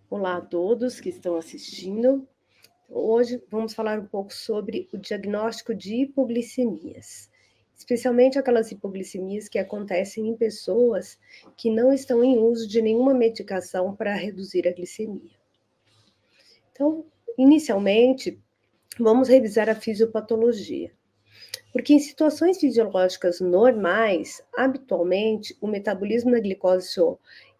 Olá a todos que estão assistindo. Hoje vamos falar um pouco sobre o diagnóstico de hipoglicemias, especialmente aquelas hipoglicemias que acontecem em pessoas que não estão em uso de nenhuma medicação para reduzir a glicemia. Então, inicialmente, vamos revisar a fisiopatologia. Porque em situações fisiológicas normais, habitualmente, o metabolismo da glicose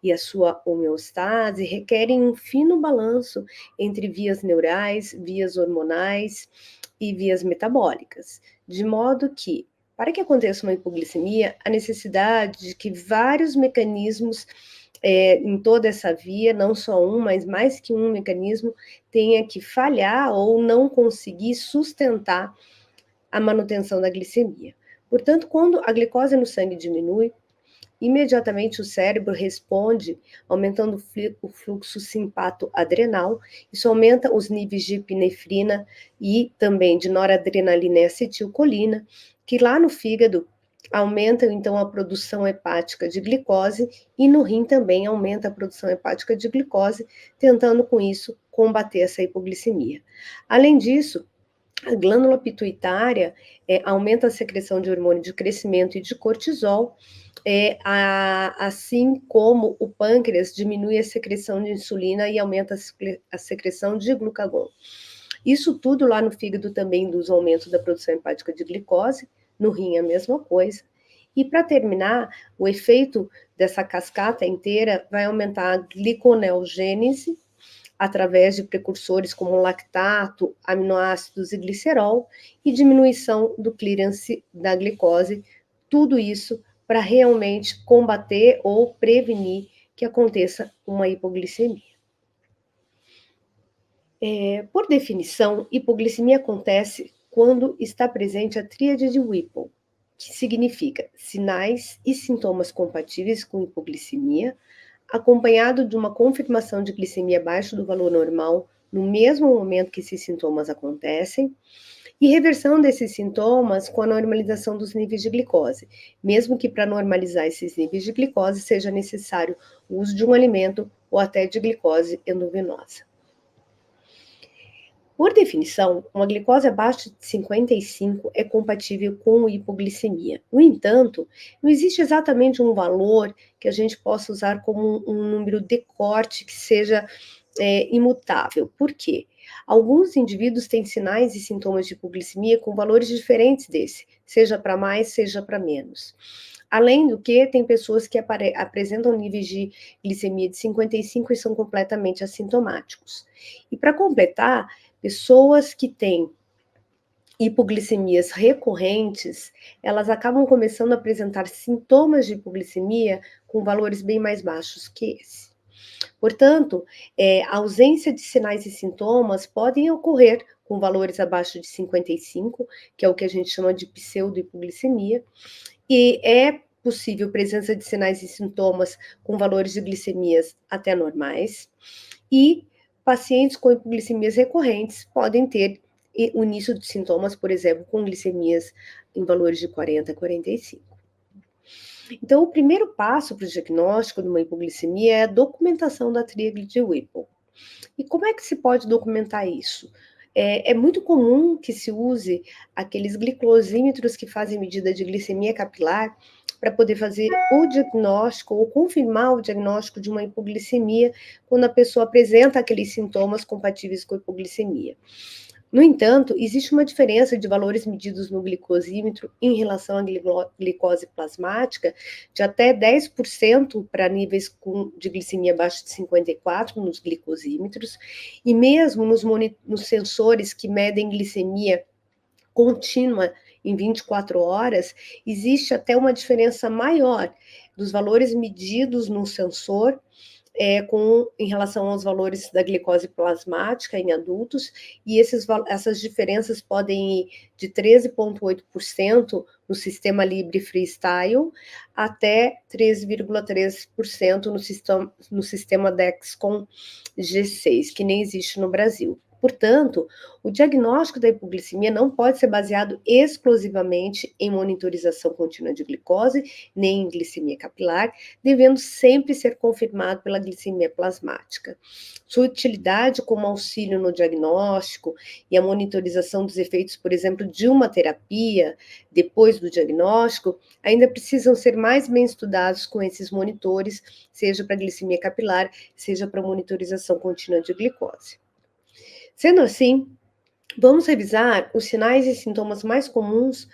e a sua homeostase requerem um fino balanço entre vias neurais, vias hormonais e vias metabólicas, de modo que, para que aconteça uma hipoglicemia, a necessidade de que vários mecanismos em toda essa via, não só um, mas mais que um mecanismo, tenha que falhar ou não conseguir sustentar a manutenção da glicemia. Portanto, quando a glicose no sangue diminui, imediatamente o cérebro responde, aumentando o fluxo simpato-adrenal. Isso aumenta os níveis de epinefrina e também de noradrenalina e acetilcolina, que lá no fígado aumentam então a produção hepática de glicose e no rim também aumenta a produção hepática de glicose, tentando com isso combater essa hipoglicemia. Além disso, a glândula pituitária aumenta a secreção de hormônio de crescimento e de cortisol, assim como o pâncreas diminui a secreção de insulina e aumenta a secreção de glucagon. Isso tudo lá no fígado também induz aumento da produção hepática de glicose, no rim a mesma coisa. E para terminar, o efeito dessa cascata inteira vai aumentar a gliconeogênese, através de precursores como lactato, aminoácidos e glicerol, e diminuição do clearance da glicose, tudo isso para realmente combater ou prevenir que aconteça uma hipoglicemia. Por definição, hipoglicemia acontece quando está presente a tríade de Whipple, que significa sinais e sintomas compatíveis com hipoglicemia, acompanhado de uma confirmação de glicemia abaixo do valor normal no mesmo momento que esses sintomas acontecem, e reversão desses sintomas com a normalização dos níveis de glicose, mesmo que para normalizar esses níveis de glicose seja necessário o uso de um alimento ou até de glicose endovenosa. Por definição, uma glicose abaixo de 55 é compatível com hipoglicemia. No entanto, não existe exatamente um valor que a gente possa usar como um número de corte que seja imutável. Por quê? Alguns indivíduos têm sinais e sintomas de hipoglicemia com valores diferentes desse, seja para mais, seja para menos. Além do que, tem pessoas que apresentam níveis de glicemia de 55 e são completamente assintomáticos. E para completar, pessoas que têm hipoglicemias recorrentes, elas acabam começando a apresentar sintomas de hipoglicemia com valores bem mais baixos que esse. Portanto, a ausência de sinais e sintomas podem ocorrer com valores abaixo de 55, que é o que a gente chama de pseudo-hipoglicemia, e é possível presença de sinais e sintomas com valores de glicemias até normais, e pacientes com hipoglicemias recorrentes podem ter o início de sintomas, por exemplo, com glicemias em valores de 40 a 45. Então, o primeiro passo para o diagnóstico de uma hipoglicemia é a documentação da tríade de Whipple. E como é que se pode documentar isso? É muito comum que se use aqueles glicosímetros que fazem medida de glicemia capilar para poder fazer o diagnóstico ou confirmar o diagnóstico de uma hipoglicemia quando a pessoa apresenta aqueles sintomas compatíveis com a hipoglicemia. No entanto, existe uma diferença de valores medidos no glicosímetro em relação à glicose plasmática de até 10% para níveis de glicemia abaixo de 54 nos glicosímetros, e mesmo nos sensores que medem glicemia contínua em 24 horas, existe até uma diferença maior dos valores medidos no sensor em relação aos valores da glicose plasmática em adultos, e essas diferenças podem ir de 13,8% no sistema Libre Freestyle até 13,3% no sistema Dexcom G6, que nem existe no Brasil. Portanto, o diagnóstico da hipoglicemia não pode ser baseado exclusivamente em monitorização contínua de glicose, nem em glicemia capilar, devendo sempre ser confirmado pela glicemia plasmática. Sua utilidade como auxílio no diagnóstico e a monitorização dos efeitos, por exemplo, de uma terapia depois do diagnóstico, ainda precisam ser mais bem estudados com esses monitores, seja para glicemia capilar, seja para monitorização contínua de glicose. Sendo assim, vamos revisar os sinais e sintomas mais comuns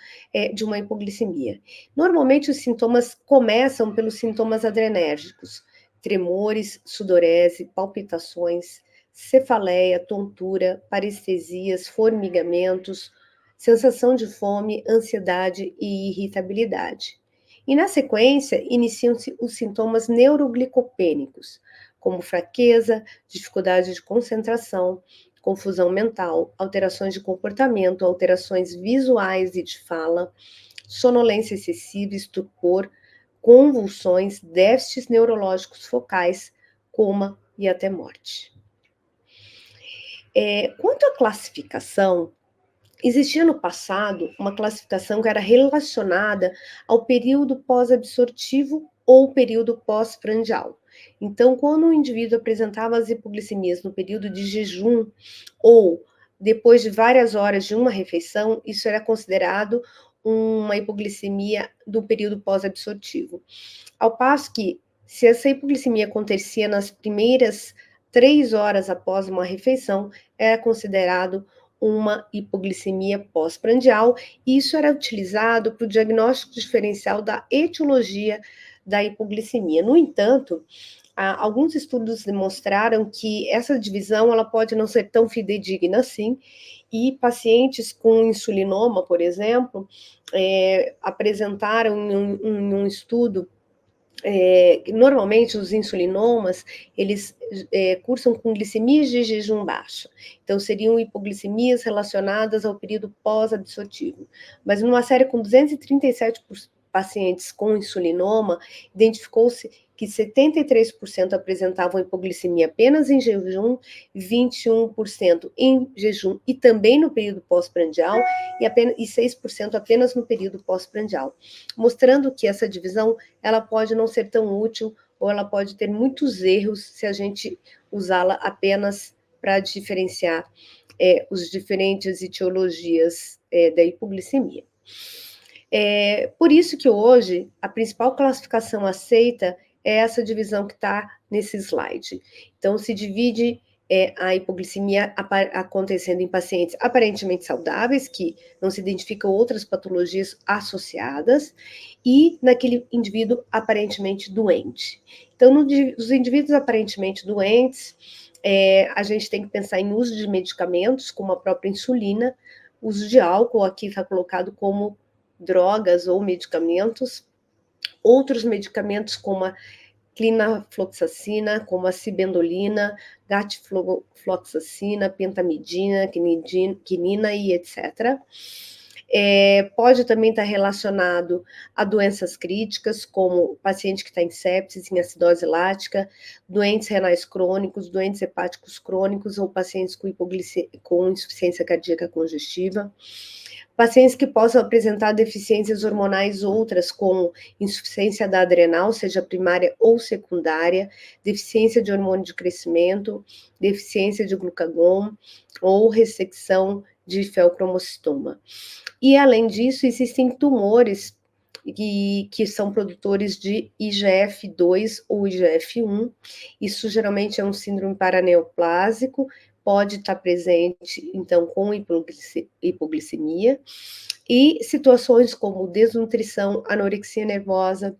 de uma hipoglicemia. Normalmente, os sintomas começam pelos sintomas adrenérgicos: tremores, sudorese, palpitações, cefaleia, tontura, parestesias, formigamentos, sensação de fome, ansiedade e irritabilidade. E na sequência, iniciam-se os sintomas neuroglicopênicos, como fraqueza, dificuldade de concentração, confusão mental, alterações de comportamento, alterações visuais e de fala, sonolência excessiva, estupor, convulsões, déficits neurológicos focais, coma e até morte. Quanto à classificação, existia no passado uma classificação que era relacionada ao período pós-absortivo ou período pós-prandial. Então, quando o indivíduo apresentava as hipoglicemias no período de jejum ou depois de várias horas de uma refeição, isso era considerado uma hipoglicemia do período pós-absortivo. Ao passo que, se essa hipoglicemia acontecia nas primeiras 3 horas após uma refeição, era considerado uma hipoglicemia pós-prandial, e isso era utilizado para o diagnóstico diferencial da etiologia da hipoglicemia. No entanto, alguns estudos demonstraram que essa divisão ela pode não ser tão fidedigna assim, e pacientes com insulinoma, por exemplo, apresentaram em um estudo normalmente os insulinomas, eles cursam com glicemias de jejum baixa. Então, seriam hipoglicemias relacionadas ao período pós-absortivo. Mas numa série com 237 pacientes com insulinoma, identificou-se que 73% apresentavam hipoglicemia apenas em jejum, 21% em jejum e também no período pós-prandial, e 6% apenas no período pós-prandial, mostrando que essa divisão ela pode não ser tão útil ou ela pode ter muitos erros se a gente usá-la apenas para diferenciar as diferentes etiologias da hipoglicemia. Por isso que hoje a principal classificação aceita é essa divisão que está nesse slide. Então, se divide a hipoglicemia acontecendo em pacientes aparentemente saudáveis, que não se identificam outras patologias associadas, e naquele indivíduo aparentemente doente. Então, nos indivíduos aparentemente doentes, a gente tem que pensar em uso de medicamentos, como a própria insulina, uso de álcool, aqui está colocado como drogas ou medicamentos, outros medicamentos como a clinafloxacina, como a cibendolina, gatifloxacina, pentamidina, quinina e etc. Pode também estar relacionado a doenças críticas, como paciente que está em sepsis, em acidose lática, doentes renais crônicos, doentes hepáticos crônicos ou pacientes com insuficiência cardíaca congestiva. Pacientes que possam apresentar deficiências hormonais outras, como insuficiência da adrenal, seja primária ou secundária, deficiência de hormônio de crescimento, deficiência de glucagon ou ressecção de feocromocitoma. E, além disso, existem tumores que são produtores de IGF-2 ou IGF-1. Isso geralmente é um síndrome paraneoplásico, pode estar presente, então, com hipoglicemia, e situações como desnutrição, anorexia nervosa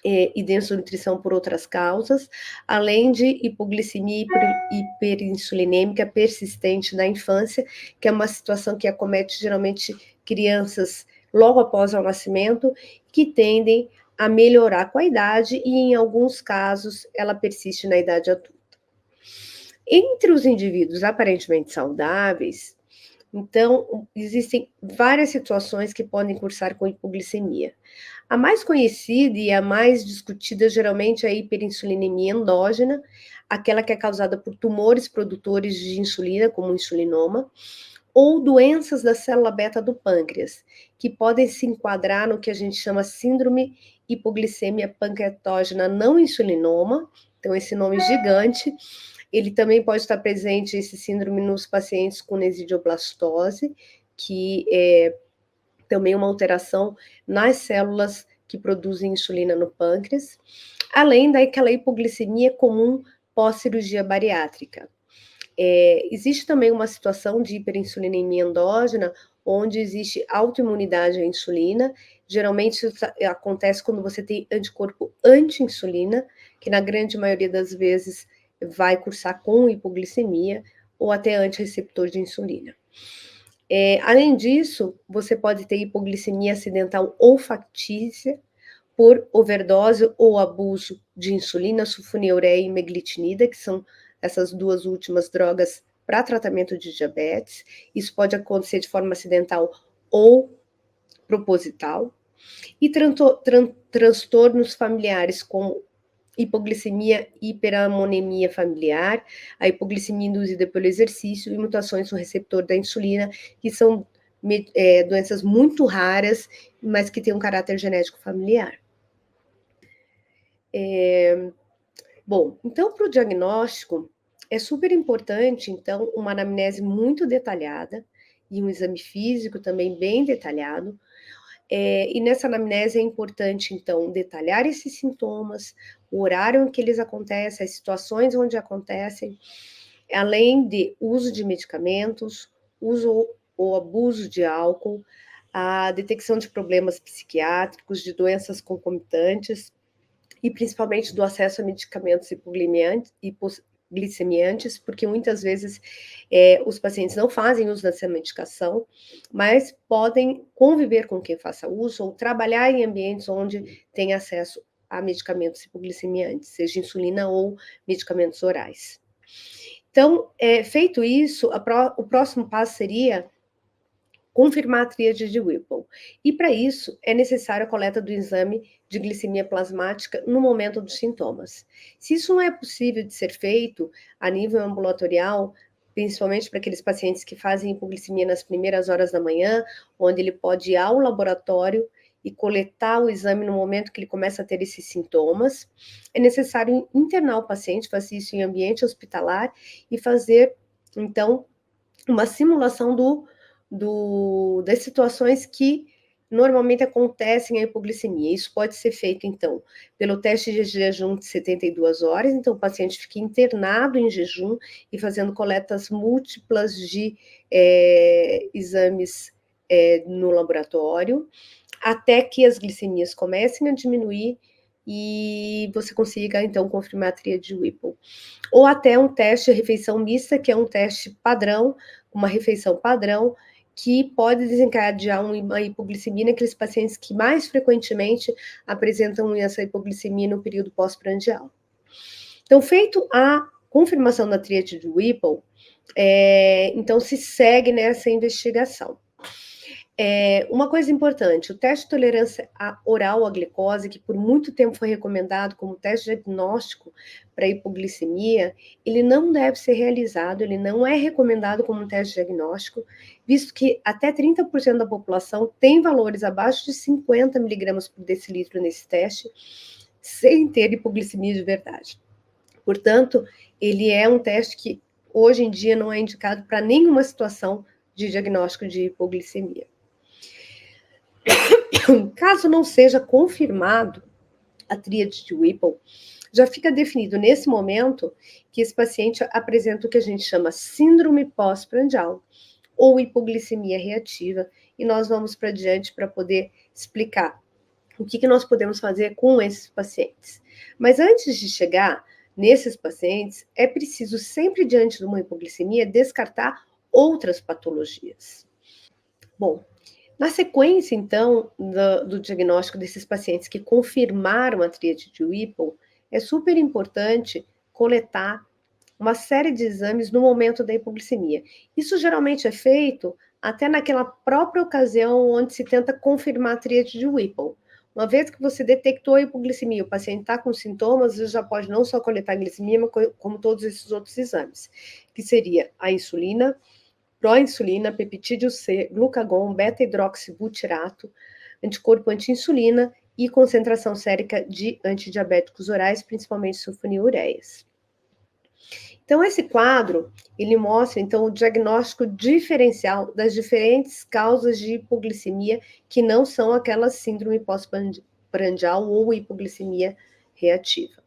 e desnutrição por outras causas, além de hipoglicemia hiperinsulinêmica persistente na infância, que é uma situação que acomete geralmente crianças logo após o nascimento, que tendem a melhorar com a idade e, em alguns casos, ela persiste na idade adulta. Entre os indivíduos aparentemente saudáveis, Então, existem várias situações que podem cursar com hipoglicemia. A mais conhecida e a mais discutida geralmente é a hiperinsulinemia endógena, aquela que é causada por tumores produtores de insulina, como o insulinoma, ou doenças da célula beta do pâncreas, que podem se enquadrar no que a gente chama síndrome hipoglicemia pancreatógena não insulinoma, então esse nome gigante. Ele também pode estar presente, esse síndrome, nos pacientes com nesidioblastose, que é também uma alteração nas células que produzem insulina no pâncreas, além daquela hipoglicemia comum pós-cirurgia bariátrica. Existe também uma situação de hiperinsulinemia endógena, onde existe autoimunidade à insulina. Geralmente isso acontece quando você tem anticorpo anti-insulina, que na grande maioria das vezes vai cursar com hipoglicemia ou até antirreceptor de insulina. Além disso, você pode ter hipoglicemia acidental ou factícia por overdose ou abuso de insulina, sulfonilureia e meglitinida, que são essas duas últimas drogas para tratamento de diabetes. Isso pode acontecer de forma acidental ou proposital. E transtornos familiares, como hipoglicemia e hiperamonemia familiar, a hipoglicemia induzida pelo exercício e mutações no receptor da insulina, que são doenças muito raras, mas que têm um caráter genético familiar. Bom, então, para o diagnóstico, é super importante, então, uma anamnese muito detalhada e um exame físico também bem detalhado. E nessa anamnese é importante, então, detalhar esses sintomas, o horário em que eles acontecem, as situações onde acontecem, além de uso de medicamentos, uso ou abuso de álcool, a detecção de problemas psiquiátricos, de doenças concomitantes, e principalmente do acesso a medicamentos hipoglicemiantes, porque muitas vezes os pacientes não fazem uso dessa medicação, mas podem conviver com quem faça uso ou trabalhar em ambientes onde tem acesso a medicamentos hipoglicemiantes, seja insulina ou medicamentos orais. Então, feito isso, o próximo passo seria confirmar a tríade de Whipple. E para isso é necessário a coleta do exame de glicemia plasmática no momento dos sintomas. Se isso não é possível de ser feito a nível ambulatorial, principalmente para aqueles pacientes que fazem hipoglicemia nas primeiras horas da manhã, onde ele pode ir ao laboratório e coletar o exame no momento que ele começa a ter esses sintomas, é necessário internar o paciente, fazer isso em ambiente hospitalar e fazer, então, uma simulação das situações que normalmente acontecem a hipoglicemia. Isso pode ser feito, então, pelo teste de jejum de 72 horas, então o paciente fica internado em jejum e fazendo coletas múltiplas de exames no laboratório, até que as glicemias comecem a diminuir e você consiga, então, confirmar a tríade Whipple. Ou até um teste de refeição mista, que é um teste padrão, uma refeição padrão, que pode desencadear uma hipoglicemia naqueles pacientes que mais frequentemente apresentam essa hipoglicemia no período pós-prandial. Então, feito a confirmação da tríade de Whipple, então se segue nessa investigação. Uma coisa importante, o teste de tolerância oral à glicose, que por muito tempo foi recomendado como teste diagnóstico para hipoglicemia, ele não deve ser realizado, ele não é recomendado como um teste diagnóstico, visto que até 30% da população tem valores abaixo de 50 miligramas por decilitro nesse teste, sem ter hipoglicemia de verdade. Portanto, ele é um teste que hoje em dia não é indicado para nenhuma situação de diagnóstico de hipoglicemia. Caso não seja confirmado a tríade de Whipple, já fica definido nesse momento que esse paciente apresenta o que a gente chama síndrome pós-prandial ou hipoglicemia reativa, e nós vamos para diante para poder explicar o que nós podemos fazer com esses pacientes. Mas antes de chegar nesses pacientes, é preciso sempre, diante de uma hipoglicemia, descartar outras patologias. Bom, na sequência, então, do diagnóstico desses pacientes que confirmaram a tríade de Whipple, é super importante coletar uma série de exames no momento da hipoglicemia. Isso geralmente é feito até naquela própria ocasião onde se tenta confirmar a tríade de Whipple. Uma vez que você detectou a hipoglicemia, o paciente está com sintomas, você já pode não só coletar a glicemia, mas como todos esses outros exames, que seria a insulina, pró-insulina, peptídeo C, glucagon, beta-hidroxibutirato, anticorpo anti-insulina e concentração sérica de antidiabéticos orais, principalmente sulfonilureias. Então, esse quadro, ele mostra, então, o diagnóstico diferencial das diferentes causas de hipoglicemia, que não são aquelas síndrome pós-prandial ou hipoglicemia reativa.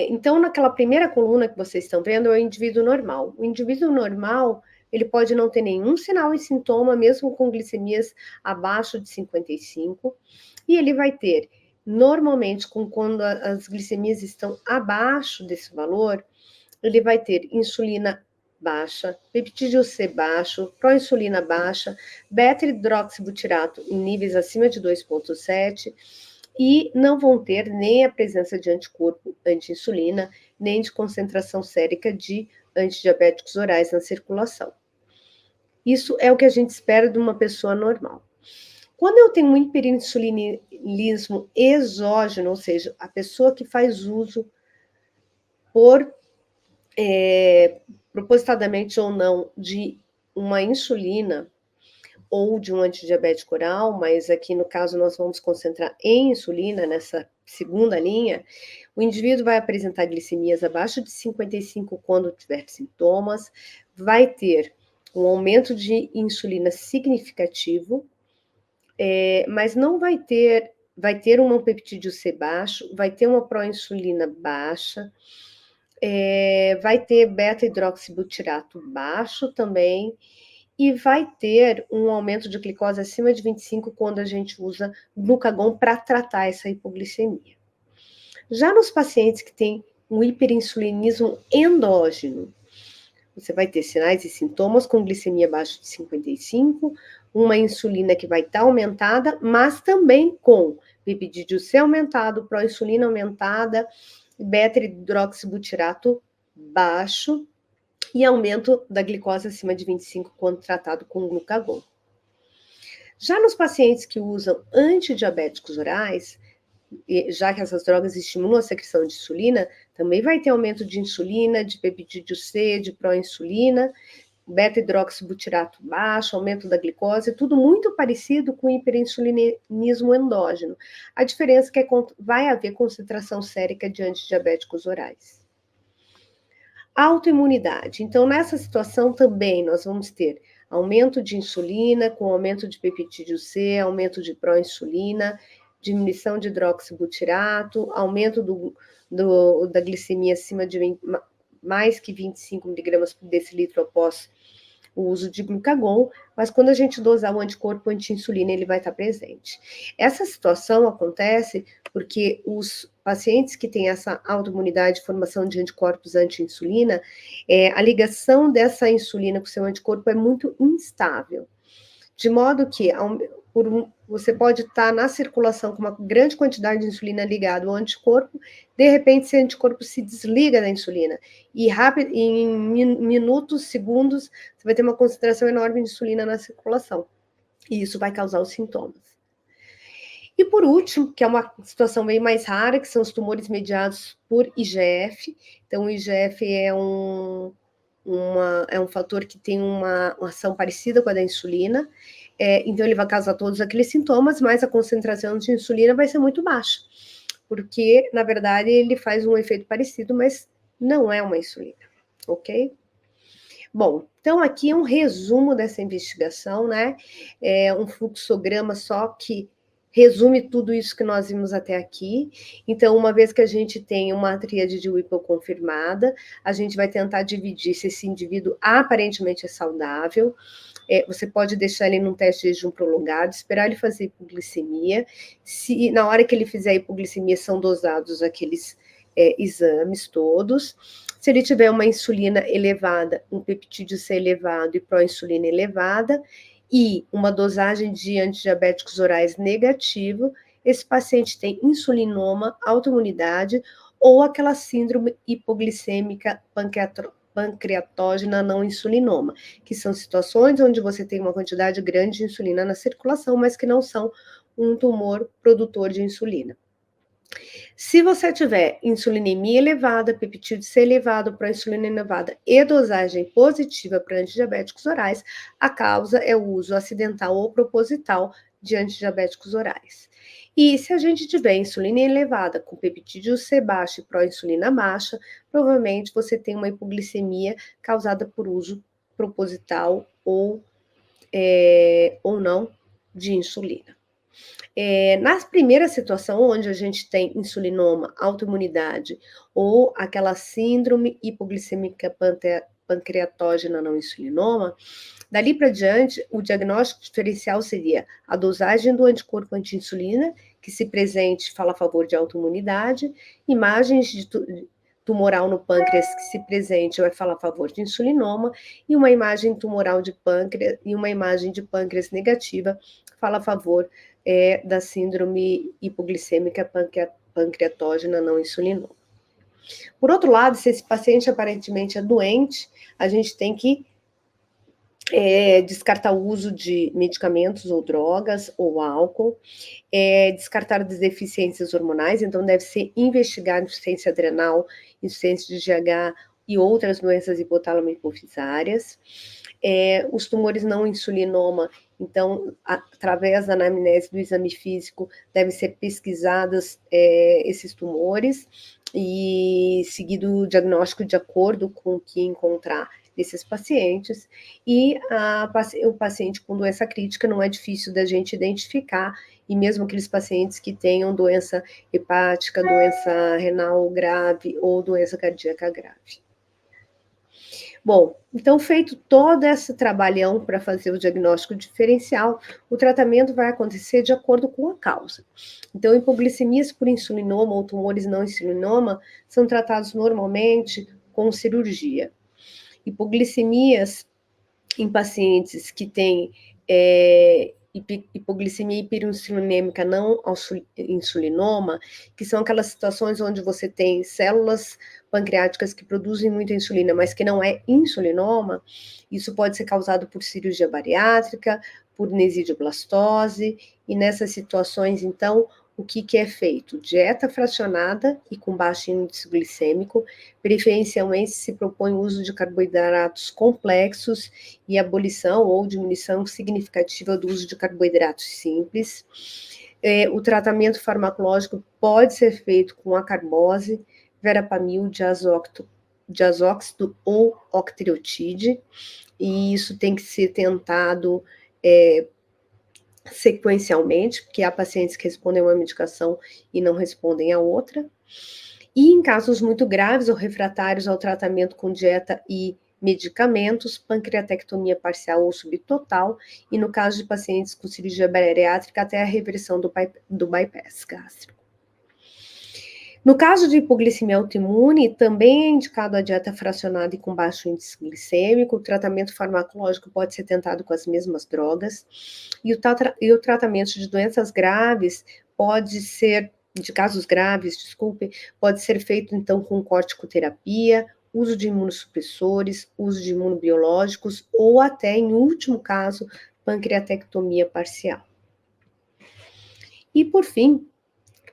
Então, naquela primeira coluna que vocês estão vendo, é o indivíduo normal. O indivíduo normal, ele pode não ter nenhum sinal e sintoma, mesmo com glicemias abaixo de 55, e ele vai ter, normalmente, quando as glicemias estão abaixo desse valor, ele vai ter insulina baixa, peptídeo C baixo, proinsulina baixa, beta-hidroxibutirato em níveis acima de 2,7 e não vão ter nem a presença de anticorpo anti-insulina, nem de concentração sérica de antidiabéticos orais na circulação. Isso é o que a gente espera de uma pessoa normal. Quando eu tenho um hiperinsulinismo exógeno, ou seja, a pessoa que faz uso por propositadamente ou não, de uma insulina ou de um antidiabético oral, mas aqui no caso nós vamos concentrar em insulina, nessa segunda linha, o indivíduo vai apresentar glicemias abaixo de 55 quando tiver sintomas, vai ter um aumento de insulina significativo, mas não vai ter um peptídeo C baixo, vai ter uma proinsulina baixa, vai ter beta-hidroxibutirato baixo também, e vai ter um aumento de glicose acima de 25 quando a gente usa glucagon para tratar essa hipoglicemia. Já nos pacientes que têm um hiperinsulinismo endógeno, você vai ter sinais e sintomas com glicemia abaixo de 55, uma insulina que vai estar aumentada, mas também com peptídeo C aumentado, proinsulina aumentada, beta-hidroxibutirato baixo e aumento da glicose acima de 25 quando tratado com glucagon. Já nos pacientes que usam antidiabéticos orais, já que essas drogas estimulam a secreção de insulina, também vai ter aumento de insulina, de peptídeo C, de proinsulina, beta-hidroxibutirato baixo, aumento da glicose, tudo muito parecido com o hiperinsulinismo endógeno. A diferença é que vai haver concentração sérica de antidiabéticos orais. Autoimunidade. Então, nessa situação também nós vamos ter aumento de insulina, com aumento de peptídeo C, aumento de proinsulina, diminuição de hidroxibutirato, aumento da glicemia acima de mais que 25 miligramas por decilitro após o uso de glucagon, mas quando a gente dosar o anticorpo anti-insulina, ele vai estar presente. Essa situação acontece porque os pacientes que têm essa autoimunidade, formação de anticorpos anti-insulina, a ligação dessa insulina com o seu anticorpo é muito instável, de modo que você pode estar na circulação com uma grande quantidade de insulina ligada ao anticorpo, de repente esse anticorpo se desliga da insulina, e rápido, em minutos, segundos, você vai ter uma concentração enorme de insulina na circulação, e isso vai causar os sintomas. E por último, que é uma situação bem mais rara, que são os tumores mediados por IGF. Então, o IGF é um fator que tem uma ação parecida com a da insulina, então ele vai causar todos aqueles sintomas, mas a concentração de insulina vai ser muito baixa, porque, na verdade, ele faz um efeito parecido, mas não é uma insulina, ok? Bom, então aqui é um resumo dessa investigação, né? É um fluxograma só que resume tudo isso que nós vimos até aqui. Então, uma vez que a gente tem uma tríade de Whipple confirmada, a gente vai tentar dividir se esse indivíduo aparentemente é saudável. Você pode deixar ele num teste de jejum prolongado, esperar ele fazer hipoglicemia. Se na hora que ele fizer a hipoglicemia são dosados aqueles exames todos. Se ele tiver uma insulina elevada, um peptídeo C elevado e proinsulina elevada, e uma dosagem de antidiabéticos orais negativo, esse paciente tem insulinoma, autoimunidade, ou aquela síndrome hipoglicêmica pancreatógena não insulinoma, que são situações onde você tem uma quantidade grande de insulina na circulação, mas que não são um tumor produtor de insulina. Se você tiver insulinemia elevada, peptídeo C elevado, proinsulina elevada e dosagem positiva para antidiabéticos orais, a causa é o uso acidental ou proposital de antidiabéticos orais. E se a gente tiver insulina elevada com peptídeo C baixo e proinsulina baixa, provavelmente você tem uma hipoglicemia causada por uso proposital ou não de insulina. Na primeira situação, onde a gente tem insulinoma, autoimunidade, ou aquela síndrome hipoglicêmica pancreatógena não insulinoma, dali para diante, o diagnóstico diferencial seria a dosagem do anticorpo anti-insulina, que se presente fala a favor de autoimunidade, imagens de tumoral no pâncreas que se presente vai falar a favor de insulinoma, e uma imagem tumoral de pâncreas e uma imagem de pâncreas negativa fala a favor da síndrome hipoglicêmica pancreatógena não insulinoma. Por outro lado, se esse paciente aparentemente é doente, a gente tem que descartar o uso de medicamentos ou drogas ou álcool, descartar as deficiências hormonais, então deve ser investigada insuficiência adrenal, insuficiência de GH e outras doenças hipotálamo-hipofisárias. Os tumores não insulinoma, então, através da anamnese do exame físico, devem ser pesquisados esses tumores e seguido o diagnóstico de acordo com o que encontrar desses pacientes, e o paciente com doença crítica não é difícil da gente identificar, e mesmo aqueles pacientes que tenham doença hepática, doença renal grave ou doença cardíaca grave. Bom, então feito todo esse trabalhão para fazer o diagnóstico diferencial, o tratamento vai acontecer de acordo com a causa. Então, hipoglicemias por insulinoma ou tumores não insulinoma são tratados normalmente com cirurgia. Hipoglicemias em pacientes que têm hipoglicemia hiperinsulinêmica não insulinoma, que são aquelas situações onde você tem células pancreáticas que produzem muita insulina, mas que não é insulinoma, isso pode ser causado por cirurgia bariátrica, por nesidioblastose, e nessas situações, então, o que é feito? Dieta fracionada e com baixo índice glicêmico, preferencialmente se propõe o uso de carboidratos complexos e abolição ou diminuição significativa do uso de carboidratos simples. O tratamento farmacológico pode ser feito com acarbose, verapamil, diazóxido ou octreotide, e isso tem que ser tentado sequencialmente, porque há pacientes que respondem a uma medicação e não respondem a outra. E em casos muito graves ou refratários ao tratamento com dieta e medicamentos, pancreatectomia parcial ou subtotal, e no caso de pacientes com cirurgia bariátrica, até a reversão do bypass gástrico. No caso de hipoglicemia autoimune, também é indicado a dieta fracionada e com baixo índice glicêmico. O tratamento farmacológico pode ser tentado com as mesmas drogas. E o tratamento de doenças graves de casos graves, pode ser feito então com corticoterapia, uso de imunossupressores, uso de imunobiológicos ou até, em último caso, pancreatectomia parcial. E por fim,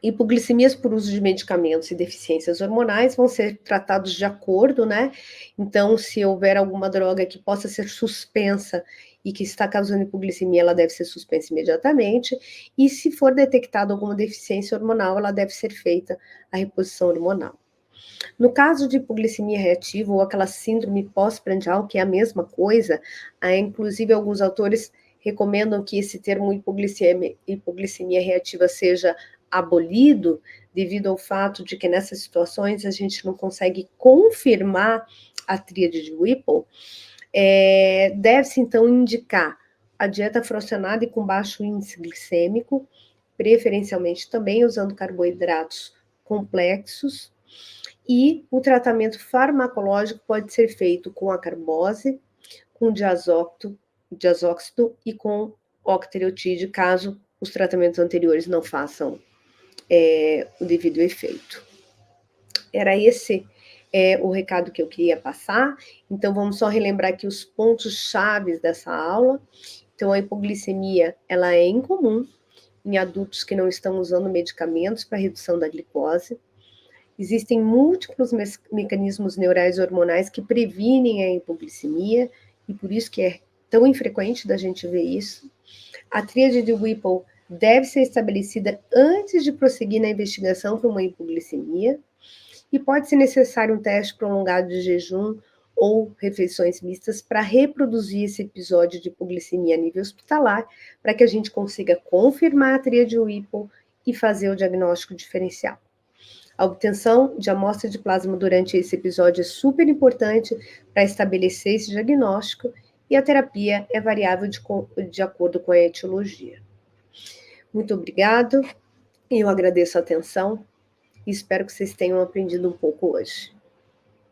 hipoglicemias por uso de medicamentos e deficiências hormonais vão ser tratados de acordo, né? Então, se houver alguma droga que possa ser suspensa e que está causando hipoglicemia, ela deve ser suspensa imediatamente. E se for detectada alguma deficiência hormonal, ela deve ser feita a reposição hormonal. No caso de hipoglicemia reativa ou aquela síndrome pós-prandial, que é a mesma coisa, inclusive alguns autores recomendam que esse termo hipoglicemia reativa seja abolido, devido ao fato de que nessas situações a gente não consegue confirmar a tríade de Whipple. Deve-se então indicar a dieta fracionada e com baixo índice glicêmico, preferencialmente também usando carboidratos complexos, e o tratamento farmacológico pode ser feito com acarbose, com diazóxido e com octreotide, caso os tratamentos anteriores não façam o devido efeito. Era esse o recado que eu queria passar. Então, vamos só relembrar aqui os pontos chaves dessa aula. Então, a hipoglicemia, ela é incomum em adultos que não estão usando medicamentos para redução da glicose. Existem múltiplos mecanismos neurais e hormonais que previnem a hipoglicemia, e por isso que é tão infrequente da gente ver isso. A tríade de Whipple deve ser estabelecida antes de prosseguir na investigação para uma hipoglicemia, e pode ser necessário um teste prolongado de jejum ou refeições mistas para reproduzir esse episódio de hipoglicemia a nível hospitalar, para que a gente consiga confirmar a tríade Whipple e fazer o diagnóstico diferencial. A obtenção de amostra de plasma durante esse episódio é super importante para estabelecer esse diagnóstico, e a terapia é variável de acordo com a etiologia. Muito obrigado, eu agradeço a atenção e espero que vocês tenham aprendido um pouco hoje.